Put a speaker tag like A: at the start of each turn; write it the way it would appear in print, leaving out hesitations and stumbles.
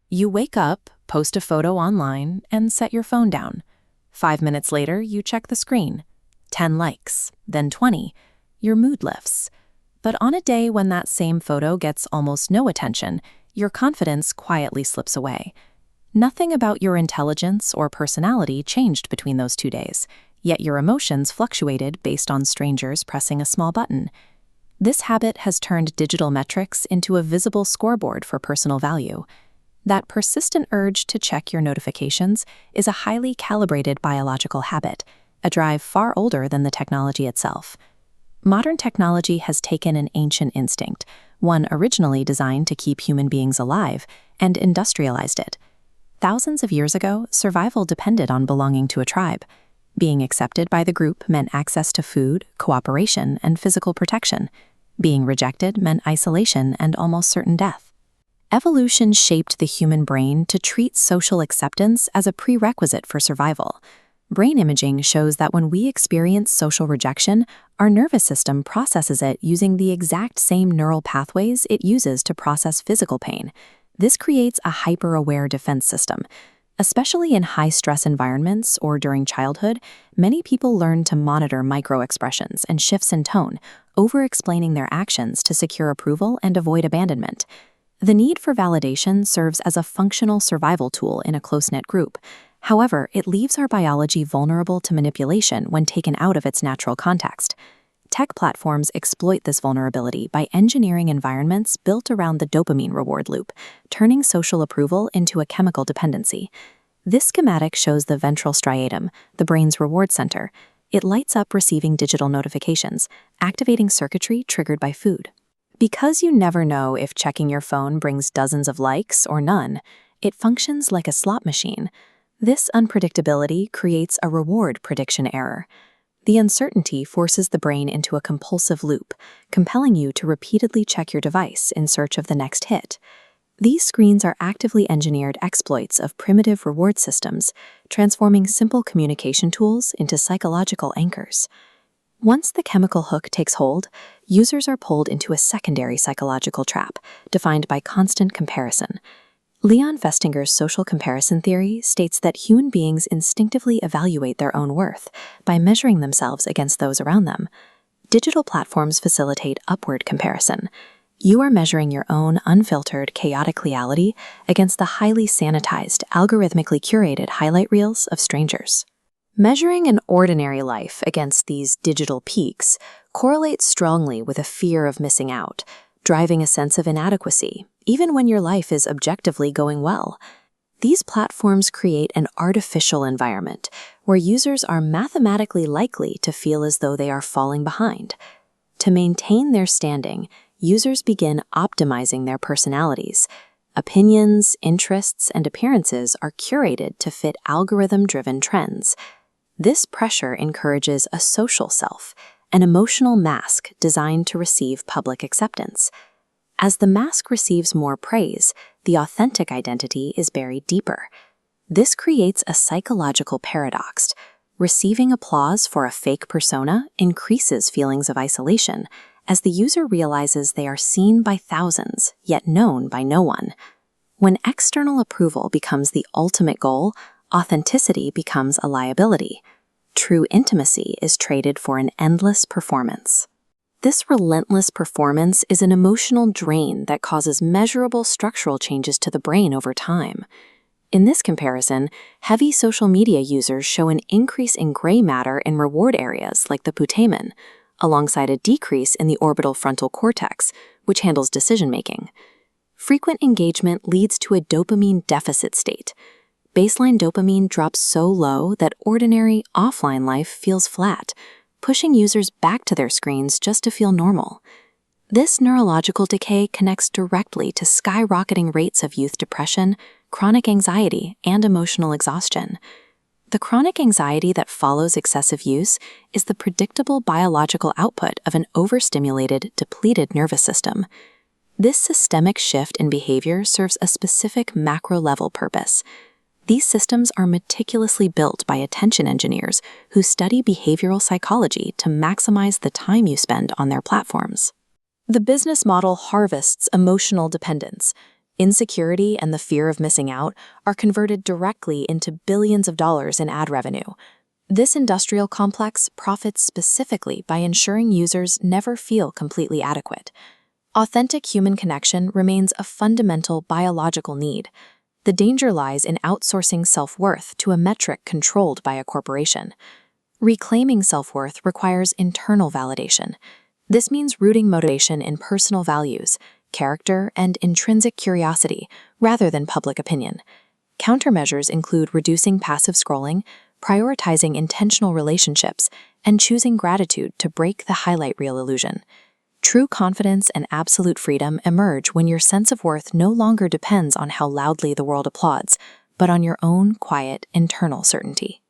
A: You wake up, post a photo online, and set your phone down. 5 minutes later, you check the screen. 10 likes, then 20. Your mood lifts. But on a day when that same photo gets almost no attention, your confidence quietly slips away. Nothing about your intelligence or personality changed between those 2 days, yet your emotions fluctuated based on strangers pressing a small button. This habit has turned digital metrics into a visible scoreboard for personal value. That persistent urge to check your notifications is a highly calibrated biological habit, a drive far older than the technology itself. Modern technology has taken an ancient instinct, one originally designed to keep human beings alive, and industrialized it. Thousands of years ago, survival depended on belonging to a tribe. Being accepted by the group meant access to food, cooperation, and physical protection. Being rejected meant isolation and almost certain death. Evolution shaped the human brain to treat social acceptance as a prerequisite for survival. Brain imaging shows that when we experience social rejection, our nervous system processes it using the exact same neural pathways it uses to process physical pain. This creates a hyper-aware defense system. Especially in high-stress environments or during childhood, many people learn to monitor micro-expressions and shifts in tone, over-explaining their actions to secure approval and avoid abandonment. The need for validation serves as a functional survival tool in a close-knit group. However, it leaves our biology vulnerable to manipulation when taken out of its natural context. Tech platforms exploit this vulnerability by engineering environments built around the dopamine reward loop, turning social approval into a chemical dependency. This schematic shows the ventral striatum, the brain's reward center. It lights up receiving digital notifications, activating circuitry triggered by food. Because you never know if checking your phone brings dozens of likes or none, it functions like a slot machine. This unpredictability creates a reward prediction error. The uncertainty forces the brain into a compulsive loop, compelling you to repeatedly check your device in search of the next hit. These screens are actively engineered exploits of primitive reward systems, transforming simple communication tools into psychological anchors. Once the chemical hook takes hold, users are pulled into a secondary psychological trap, defined by constant comparison. Leon Festinger's social comparison theory states that human beings instinctively evaluate their own worth by measuring themselves against those around them. Digital platforms facilitate upward comparison. You are measuring your own unfiltered, chaotic reality against the highly sanitized, algorithmically curated highlight reels of strangers. Measuring an ordinary life against these digital peaks correlates strongly with a fear of missing out, driving a sense of inadequacy, even when your life is objectively going well. These platforms create an artificial environment where users are mathematically likely to feel as though they are falling behind. To maintain their standing, users begin optimizing their personalities. Opinions, interests, and appearances are curated to fit algorithm-driven trends. This pressure encourages a social self, an emotional mask designed to receive public acceptance. As the mask receives more praise, the authentic identity is buried deeper. This creates a psychological paradox. Receiving applause for a fake persona increases feelings of isolation, as the user realizes they are seen by thousands, yet known by no one. When external approval becomes the ultimate goal, authenticity becomes a liability. True intimacy is traded for an endless performance. This relentless performance is an emotional drain that causes measurable structural changes to the brain over time. In this comparison, heavy social media users show an increase in gray matter in reward areas like the putamen, alongside a decrease in the orbital frontal cortex, which handles decision-making. Frequent engagement leads to a dopamine deficit state. Baseline dopamine drops so low that ordinary, offline life feels flat, pushing users back to their screens just to feel normal. This neurological decay connects directly to skyrocketing rates of youth depression, chronic anxiety, and emotional exhaustion. The chronic anxiety that follows excessive use is the predictable biological output of an overstimulated, depleted nervous system. This systemic shift in behavior serves a specific macro-level purpose. These systems are meticulously built by attention engineers who study behavioral psychology to maximize the time you spend on their platforms. The business model harvests emotional dependence. Insecurity and the fear of missing out are converted directly into billions of dollars in ad revenue. This industrial complex profits specifically by ensuring users never feel completely adequate. Authentic human connection remains a fundamental biological need. The danger lies in outsourcing self-worth to a metric controlled by a corporation. Reclaiming self-worth requires internal validation. This means rooting motivation in personal values, character, and intrinsic curiosity, rather than public opinion. Countermeasures include reducing passive scrolling, prioritizing intentional relationships, and choosing gratitude to break the highlight reel illusion. True confidence and absolute freedom emerge when your sense of worth no longer depends on how loudly the world applauds, but on your own quiet, internal certainty.